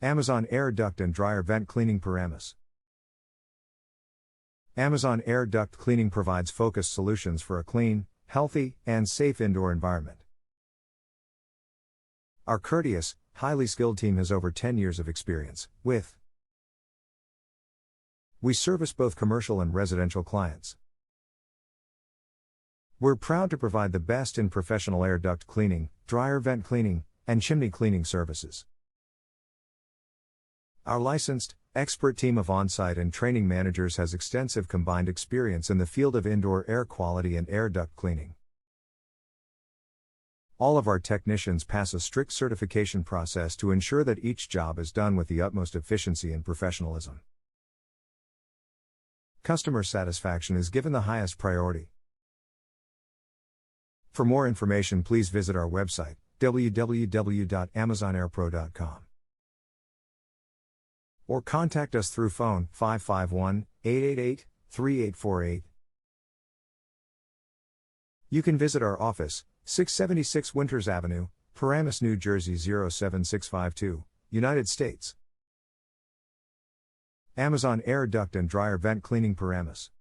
Amazon Air Duct and Dryer Vent Cleaning Paramus. Amazon Air Duct Cleaning provides focused solutions for a clean, healthy, and safe indoor environment. Our courteous, highly skilled team has over 10 years of experience with. We service both commercial and residential clients. We're proud to provide the best in professional air duct cleaning, dryer vent cleaning, and chimney cleaning services. Our licensed, expert team of on-site and training managers has extensive combined experience in the field of indoor air quality and air duct cleaning. All of our technicians pass a strict certification process to ensure that each job is done with the utmost efficiency and professionalism. Customer satisfaction is given the highest priority. For more information, please visit our website, www.amazonairpro.com. Or contact us through phone 551-888-3848. You can visit our office, 676 Winters Avenue, Paramus, New Jersey 07652, United States. Amazon Air Duct and Dryer Vent Cleaning Paramus.